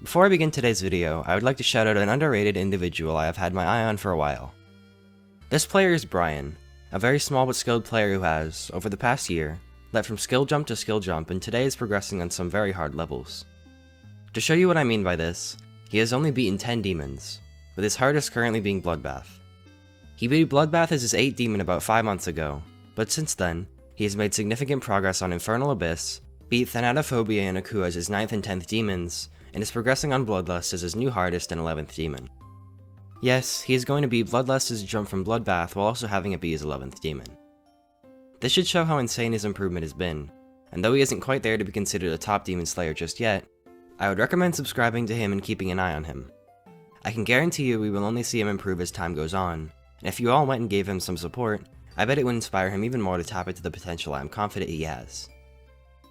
Before I begin today's video, I would like to shout out an underrated individual I have had my eye on for a while. This player is Brian, a very small but skilled player who has, over the past year, led from skill jump to skill jump and today is progressing on some very hard levels. To show you what I mean by this, he has only beaten 10 demons, with his hardest currently being Bloodbath. He beat Bloodbath as his 8th demon about 5 months ago, but since then, he has made significant progress on Infernal Abyss, beat Thanatophobia and Aku as his 9th and 10th demons, and is progressing on Bloodlust as his new hardest and 11th demon. Yes, he is going to beat Bloodlust as a jump from Bloodbath while also having it be his 11th demon. This should show how insane his improvement has been, and though he isn't quite there to be considered a top demon slayer just yet, I would recommend subscribing to him and keeping an eye on him. I can guarantee you we will only see him improve as time goes on, and if you all went and gave him some support, I bet it would inspire him even more to tap into the potential I am confident he has.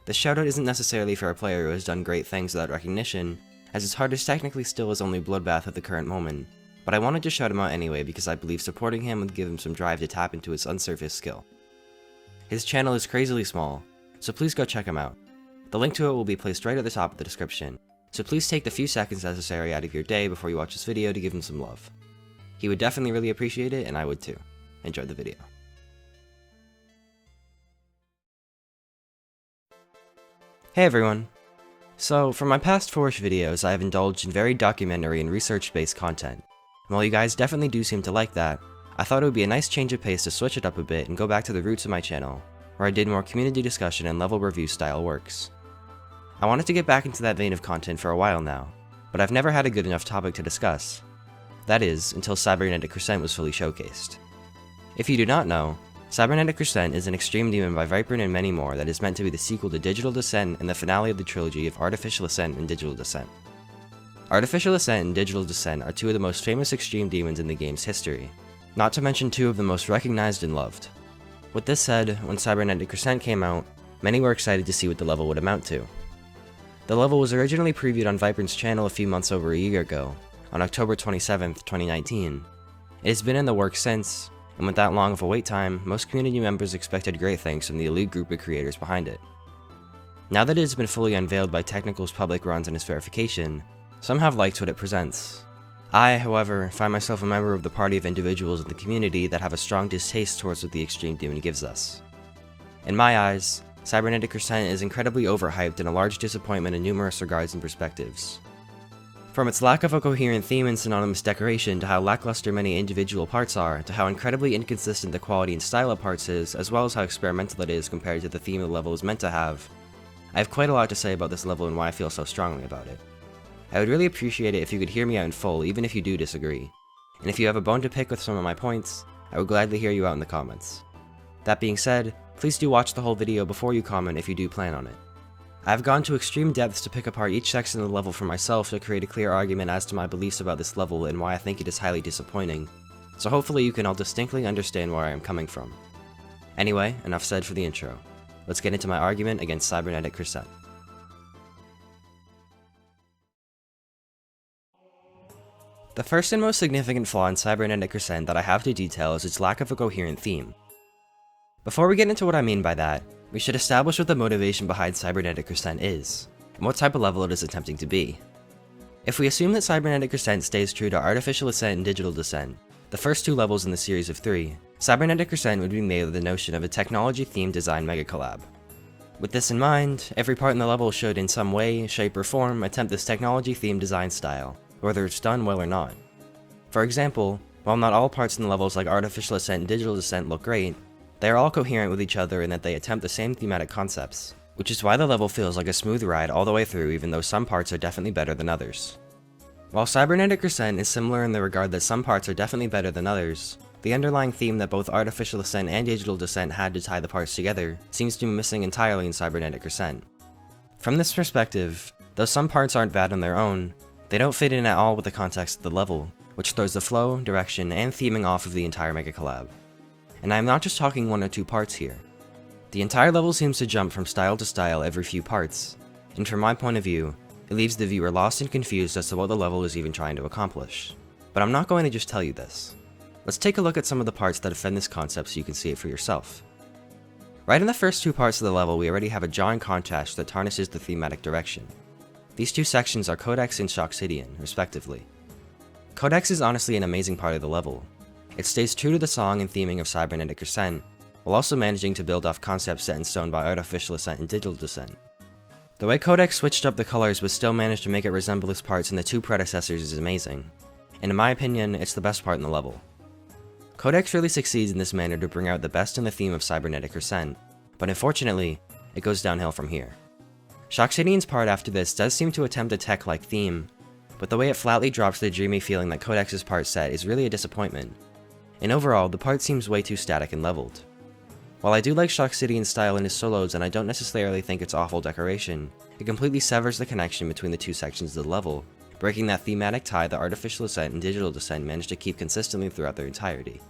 This shoutout isn't necessarily for a player who has done great things without recognition, as his hardest technically still is only Bloodbath at the current moment, but I wanted to shout him out anyway because I believe supporting him would give him some drive to tap into his unsurfaced skill. His channel is crazily small, so please go check him out. The link to it will be placed right at the top of the description, so please take the few seconds necessary out of your day before you watch this video to give him some love. He would definitely really appreciate it, and I would too. Enjoy the video. Hey everyone! So, for my past 4-ish videos, I have indulged in very documentary and research-based content, and while you guys definitely do seem to like that, I thought it would be a nice change of pace to switch it up a bit and go back to the roots of my channel, where I did more community discussion and level review style works. I wanted to get back into that vein of content for a while now, but I've never had a good enough topic to discuss. That is, until Cybernetic Crescent was fully showcased. If you do not know, Cybernetic Crescent is an extreme demon by Viprin and many more that is meant to be the sequel to Digital Descent and the finale of the trilogy of Artificial Ascent and Digital Descent. Artificial Ascent and Digital Descent are two of the most famous extreme demons in the game's history, not to mention two of the most recognized and loved. With this said, when Cybernetic Crescent came out, many were excited to see what the level would amount to. The level was originally previewed on Viprin's channel a few months over a year ago, on October 27th, 2019. It has been in the works since, and with that long of a wait time, most community members expected great things from the elite group of creators behind it. Now that it has been fully unveiled by Technical's public runs and its verification, some have liked what it presents. I, however, find myself a member of the party of individuals in the community that have a strong distaste towards what the extreme demon gives us. In my eyes, Cybernetic Crescent is incredibly overhyped and a large disappointment in numerous regards and perspectives. From its lack of a coherent theme and synonymous decoration to how lackluster many individual parts are, to how incredibly inconsistent the quality and style of parts is, as well as how experimental it is compared to the theme the level is meant to have, I have quite a lot to say about this level and why I feel so strongly about it. I would really appreciate it if you could hear me out in full, even if you do disagree. And if you have a bone to pick with some of my points, I would gladly hear you out in the comments. That being said, please do watch the whole video before you comment if you do plan on it. I have gone to extreme depths to pick apart each section of the level for myself to create a clear argument as to my beliefs about this level and why I think it is highly disappointing, so hopefully you can all distinctly understand where I am coming from. Anyway, enough said for the intro. Let's get into my argument against Cybernetic Crescent. The first and most significant flaw in Cybernetic Crescent that I have to detail is its lack of a coherent theme. Before we get into what I mean by that, we should establish what the motivation behind Cybernetic Crescent is, and what type of level it is attempting to be. If we assume that Cybernetic Crescent stays true to Artificial Ascent and Digital Descent, the first two levels in the series of 3, Cybernetic Crescent would be made with the notion of a technology-themed design mega-collab. With this in mind, every part in the level should in some way, shape, or form attempt this technology-themed design style, whether it's done well or not. For example, while not all parts in the levels like Artificial Ascent and Digital Descent look great, they are all coherent with each other in that they attempt the same thematic concepts, which is why the level feels like a smooth ride all the way through even though some parts are definitely better than others. While Cybernetic Crescent is similar in the regard that some parts are definitely better than others, the underlying theme that both Artificial Ascent and Digital Descent had to tie the parts together seems to be missing entirely in Cybernetic Crescent. From this perspective, though some parts aren't bad on their own, they don't fit in at all with the context of the level, which throws the flow, direction, and theming off of the entire mega collab. And I am not just talking one or two parts here. The entire level seems to jump from style to style every few parts, and from my point of view, it leaves the viewer lost and confused as to what the level is even trying to accomplish. But I'm not going to just tell you this. Let's take a look at some of the parts that offend this concept so you can see it for yourself. Right in the first two parts of the level, we already have a jarring contrast that tarnishes the thematic direction. These two sections are Codex and Shoutout, respectively. Codex is honestly an amazing part of the level. It stays true to the song and theming of Cybernetic Crescent, while also managing to build off concepts set in stone by artificial Ascent and digital descent. The way Codex switched up the colors but still managed to make it resemble its parts in the two predecessors is amazing, and in my opinion, it's the best part in the level. Codex really succeeds in this manner to bring out the best in the theme of Cybernetic Crescent, but unfortunately, it goes downhill from here. Shoutout's part after this does seem to attempt a tech-like theme, but the way it flatly drops the dreamy feeling that Codex's part set is really a disappointment, and overall, the part seems way too static and leveled. While I do like Shoutout's style in his solos and I don't necessarily think it's awful decoration, it completely severs the connection between the two sections of the level, breaking that thematic tie that artificial Ascent and digital descent managed to keep consistently throughout their entirety.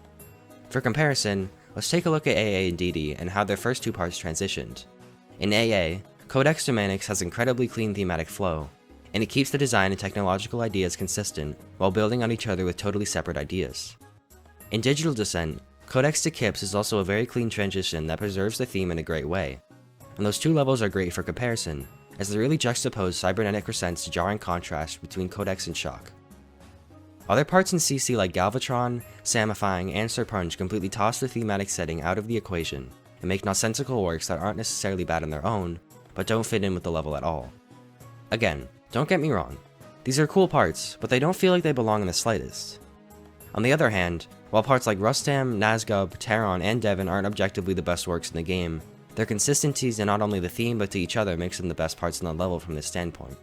For comparison, let's take a look at AA and DD and how their first two parts transitioned. In AA, Codex Germanics has incredibly clean thematic flow, and it keeps the design and technological ideas consistent while building on each other with totally separate ideas. In digital descent, Codex to Kips is also a very clean transition that preserves the theme in a great way, and those two levels are great for comparison, as they really juxtapose Cybernetic Crescent's jarring contrast between Codex and Shock. Other parts in CC like Galvatron, Samifying, and Serpunch completely toss the thematic setting out of the equation and make nonsensical works that aren't necessarily bad on their own, but don't fit in with the level at all. Again, don't get me wrong, these are cool parts, but they don't feel like they belong in the slightest. On the other hand, while parts like Rustam, Nazgub, Terran, and Devon aren't objectively the best works in the game, their consistencies in not only the theme but to each other makes them the best parts in the level from this standpoint.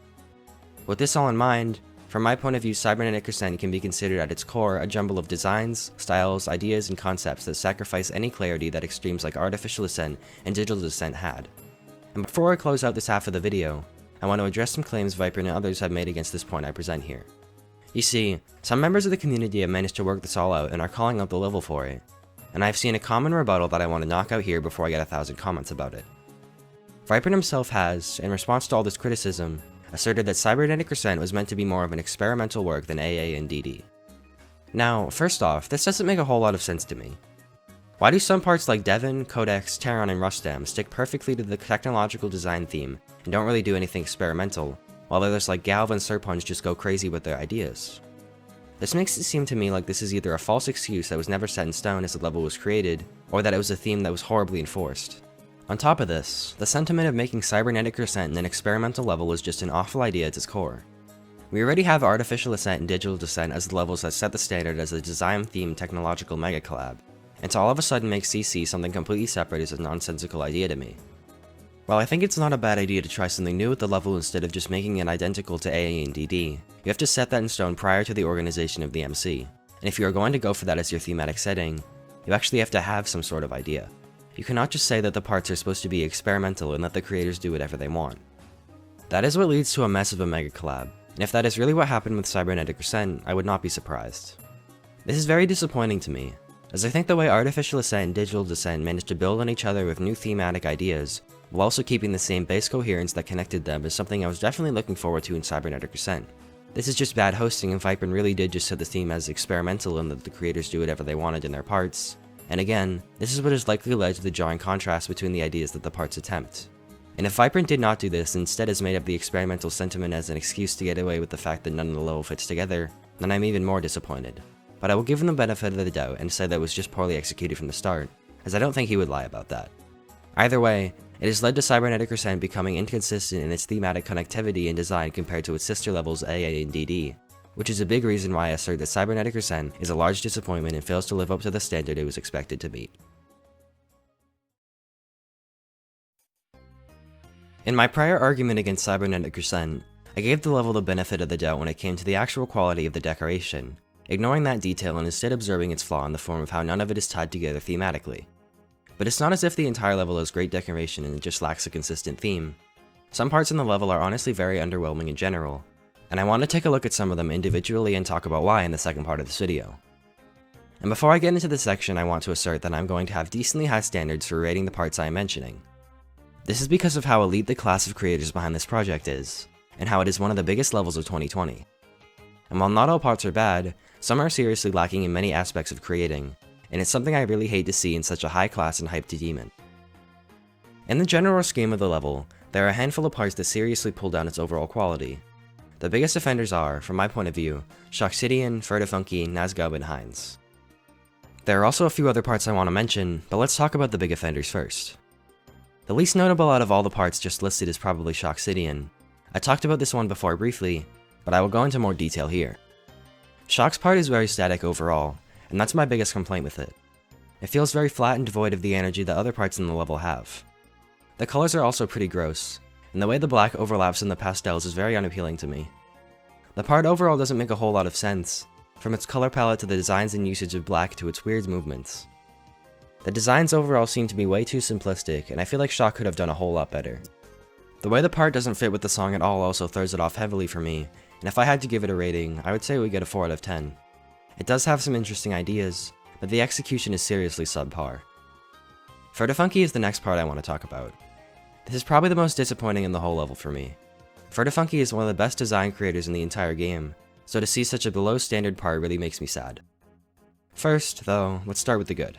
With this all in mind, from my point of view, Cybernetic Crescent can be considered at its core a jumble of designs, styles, ideas, and concepts that sacrifice any clarity that extremes like Artificial Ascent and Digital Descent had. And before I close out this half of the video, I want to address some claims Viprin and others have made against this point I present here. You see, some members of the community have managed to work this all out and are calling out the level for it, and I've seen a common rebuttal that I want to knock out here before I get 1,000 comments about it. Viprin himself has, in response to all this criticism, asserted that Cybernetic Crescent was meant to be more of an experimental work than AA and DD. Now, first off, this doesn't make a whole lot of sense to me. Why do some parts like Devon, Codex, Terran, and Rustam stick perfectly to the technological design theme and don't really do anything experimental, while others like Galv and Serpunch just go crazy with their ideas? This makes it seem to me like this is either a false excuse that was never set in stone as the level was created, or that it was a theme that was horribly enforced. On top of this, the sentiment of making Cybernetic Crescent an experimental level was just an awful idea at its core. We already have Artificial Ascent and Digital Descent as the levels that set the standard as a design-themed technological mega collab, and to all of a sudden make CC something completely separate is a nonsensical idea to me. While I think it's not a bad idea to try something new with the level instead of just making it identical to AA and DD, you have to set that in stone prior to the organization of the MC, and if you are going to go for that as your thematic setting, you actually have to have some sort of idea. You cannot just say that the parts are supposed to be experimental and let the creators do whatever they want. That is what leads to a mess of a mega collab, and if that is really what happened with Cybernetic Crescent, I would not be surprised. This is very disappointing to me, as I think the way Artificial Ascent and Digital Descent managed to build on each other with new thematic ideas, while also keeping the same base coherence that connected them is something I was definitely looking forward to in Cybernetic Crescent. This is just bad hosting, and Viprin really did just set the theme as experimental and let the creators do whatever they wanted in their parts. And again, this is what has likely led to the jarring contrast between the ideas that the parts attempt. And if Viprin did not do this and instead has made up the experimental sentiment as an excuse to get away with the fact that none of the level fits together, then I'm even more disappointed. But I will give him the benefit of the doubt and say that it was just poorly executed from the start, as I don't think he would lie about that. Either way, it has led to Cybernetic Crescent becoming inconsistent in its thematic connectivity and design compared to its sister levels AA and DD, which is a big reason why I assert that Cybernetic Crescent is a large disappointment and fails to live up to the standard it was expected to meet. In my prior argument against Cybernetic Crescent, I gave the level the benefit of the doubt when it came to the actual quality of the decoration, ignoring that detail and instead observing its flaw in the form of how none of it is tied together thematically. But it's not as if the entire level has great decoration and it just lacks a consistent theme. Some parts in the level are honestly very underwhelming in general, and I want to take a look at some of them individually and talk about why in the second part of this video. And before I get into this section, I want to assert that I'm going to have decently high standards for rating the parts I am mentioning. This is because of how elite the class of creators behind this project is, and how it is one of the biggest levels of 2020. And while not all parts are bad, some are seriously lacking in many aspects of creating, and it's something I really hate to see in such a high class and hyped demon. In the general scheme of the level, There are a handful of parts that seriously pull down its overall quality. The biggest offenders are, from my point of view, Shoxidian, Fertifunky, Nazgub, and Heinz. There are also a few other parts I want to mention, but let's talk about the big offenders first. The least notable out of all the parts just listed is probably Shoxidian. I talked about this one before briefly, but I will go into more detail here. Shock's part is very static overall, and that's my biggest complaint with it. It feels very flat and devoid of the energy that other parts in the level have. The colors are also pretty gross, and the way the black overlaps in the pastels is very unappealing to me. The part overall doesn't make a whole lot of sense, from its color palette to the designs and usage of black to its weird movements. The designs overall seem to be way too simplistic, and I feel like Shock could have done a whole lot better. The way the part doesn't fit with the song at all also throws it off heavily for me, and if I had to give it a rating, I would say it would get a 4 out of 10. It does have some interesting ideas, but the execution is seriously subpar. Fertifunky is the next part I want to talk about. This is probably the most disappointing in the whole level for me. Fertifunky is one of the best design creators in the entire game, so to see such a below standard part really makes me sad. First, though, let's start with the good.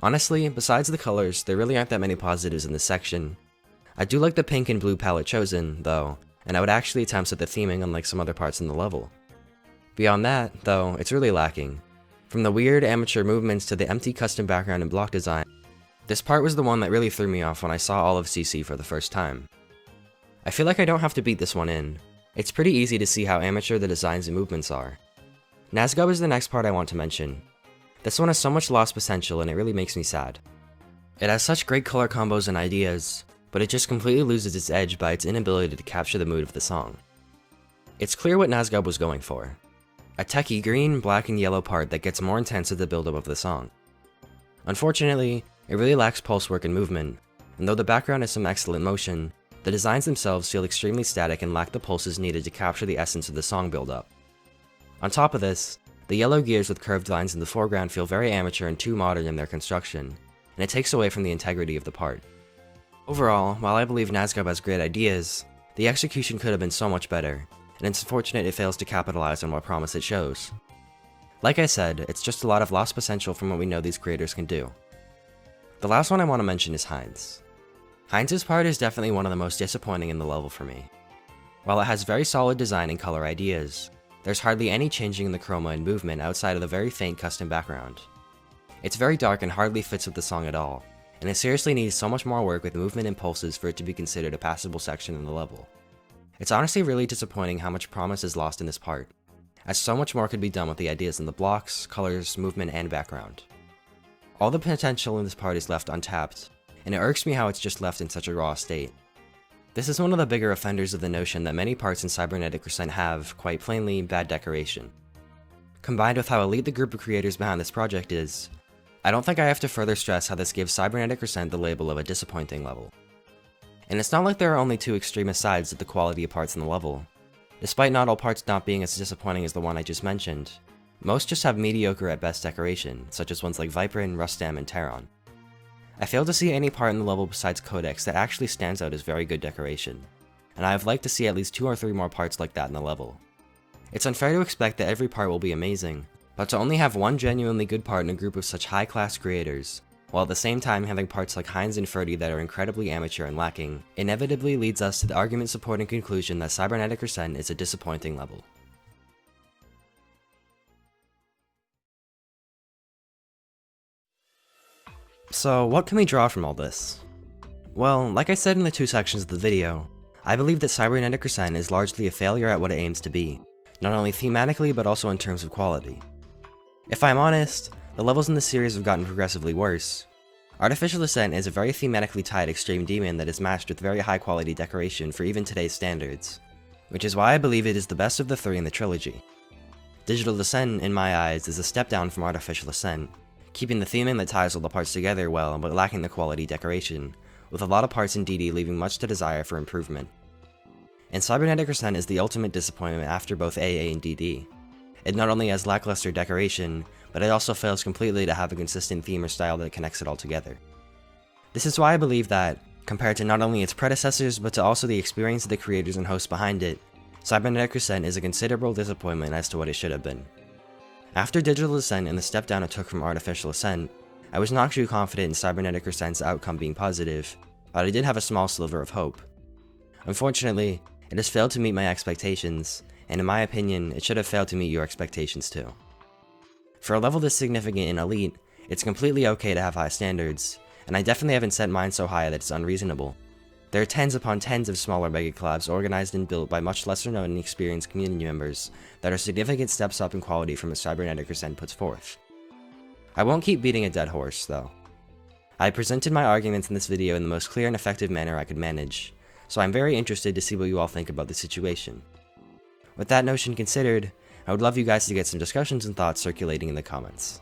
Honestly, besides the colors, there really aren't that many positives in this section. I do like the pink and blue palette chosen, though, and I would actually attempt at the theming unlike some other parts in the level. Beyond that, though, it's really lacking. From the weird amateur movements to the empty custom background and block design, this part was the one that really threw me off when I saw all of CC for the first time. I feel like I don't have to beat this one in. It's pretty easy to see how amateur the designs and movements are. Nazgub is the next part I want to mention. This one has so much lost potential and it really makes me sad. It has such great color combos and ideas, but it just completely loses its edge by its inability to capture the mood of the song. It's clear what Nazgub was going for. A techie green, black, and yellow part that gets more intense at the build-up of the song. Unfortunately, it really lacks pulse work and movement, and though the background has some excellent motion, the designs themselves feel extremely static and lack the pulses needed to capture the essence of the song build-up. On top of this, the yellow gears with curved lines in the foreground feel very amateur and too modern in their construction, and it takes away from the integrity of the part. Overall, while I believe Nazgub has great ideas, the execution could have been so much better, and it's unfortunate it fails to capitalize on what promise it shows. Like I said, it's just a lot of lost potential from what we know these creators can do. The last one I want to mention is Heinz. Heinz's part is definitely one of the most disappointing in the level for me. While it has very solid design and color ideas, there's hardly any changing in the chroma and movement outside of the very faint custom background. It's very dark and hardly fits with the song at all, and it seriously needs so much more work with movement and pulses for it to be considered a passable section in the level. It's honestly really disappointing how much promise is lost in this part, as so much more could be done with the ideas in the blocks, colors, movement, and background. All the potential in this part is left untapped, and it irks me how it's just left in such a raw state. This is one of the bigger offenders of the notion that many parts in Cybernetic Crescent have, quite plainly, bad decoration. Combined with how elite the group of creators behind this project is, I don't think I have to further stress how this gives Cybernetic Crescent the label of a disappointing level. And it's not like there are only two extremist sides of the quality of parts in the level. Despite not all parts not being as disappointing as the one I just mentioned, most just have mediocre at best decoration, such as ones like Viprin, Rustam, and Terran. I fail to see any part in the level besides Codex that actually stands out as very good decoration, and I would like to see at least 2 or 3 more parts like that in the level. It's unfair to expect that every part will be amazing, but to only have one genuinely good part in a group of such high-class creators, while at the same time having parts like Heinz and Ferdy that are incredibly amateur and lacking, inevitably leads us to the argument-supporting conclusion that Cybernetic Crescent is a disappointing level. So, what can we draw from all this? Well, like I said in the 2 sections of the video, I believe that Cybernetic Crescent is largely a failure at what it aims to be, not only thematically but also in terms of quality. If I'm honest, the levels in the series have gotten progressively worse. Artificial Ascent is a very thematically tied extreme demon that is matched with very high quality decoration for even today's standards, which is why I believe it is the best of the 3 in the trilogy. Digital Descent, in my eyes, is a step down from Artificial Ascent, keeping the theming that ties all the parts together well but lacking the quality decoration, with a lot of parts in DD leaving much to desire for improvement. And Cybernetic Crescent is the ultimate disappointment after both AA and DD. It not only has lackluster decoration, but it also fails completely to have a consistent theme or style that connects it all together. This is why I believe that, compared to not only its predecessors but to also the experience of the creators and hosts behind it, Cybernetic Crescent is a considerable disappointment as to what it should have been. After Digital Ascent and the step down it took from Artificial Ascent, I was not too confident in Cybernetic Crescent's outcome being positive, but I did have a small sliver of hope. Unfortunately, it has failed to meet my expectations, and in my opinion, it should have failed to meet your expectations too. For a level this significant in Elite, it's completely okay to have high standards, and I definitely haven't set mine so high that it's unreasonable. There are tens upon tens of smaller mega collabs organized and built by much lesser known and experienced community members that are significant steps up in quality from what Cybernetic Crescent puts forth. I won't keep beating a dead horse, though. I presented my arguments in this video in the most clear and effective manner I could manage, so I'm very interested to see what you all think about the situation. With that notion considered, I would love you guys to get some discussions and thoughts circulating in the comments.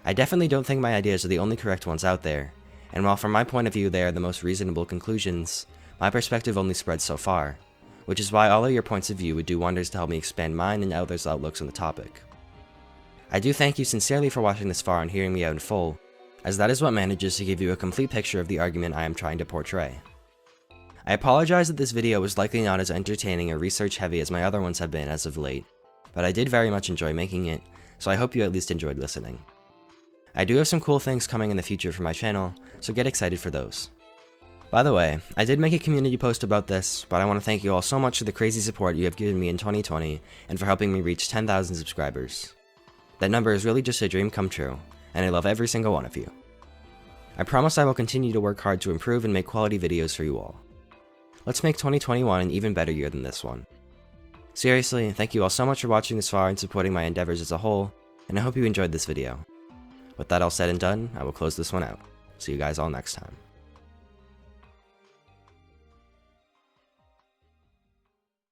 I definitely don't think my ideas are the only correct ones out there, and while from my point of view they are the most reasonable conclusions, my perspective only spreads so far, which is why all of your points of view would do wonders to help me expand mine and others' outlooks on the topic. I do thank you sincerely for watching this far and hearing me out in full, as that is what manages to give you a complete picture of the argument I am trying to portray. I apologize that this video was likely not as entertaining or research heavy as my other ones have been as of late, but I did very much enjoy making it, so I hope you at least enjoyed listening. I do have some cool things coming in the future for my channel, so get excited for those. By the way, I did make a community post about this, but I want to thank you all so much for the crazy support you have given me in 2020 and for helping me reach 10,000 subscribers. That number is really just a dream come true, and I love every single one of you. I promise I will continue to work hard to improve and make quality videos for you all. Let's make 2021 an even better year than this one. Seriously, thank you all so much for watching this far and supporting my endeavors as a whole, and I hope you enjoyed this video. With that all said and done, I will close this one out. See you guys all next time.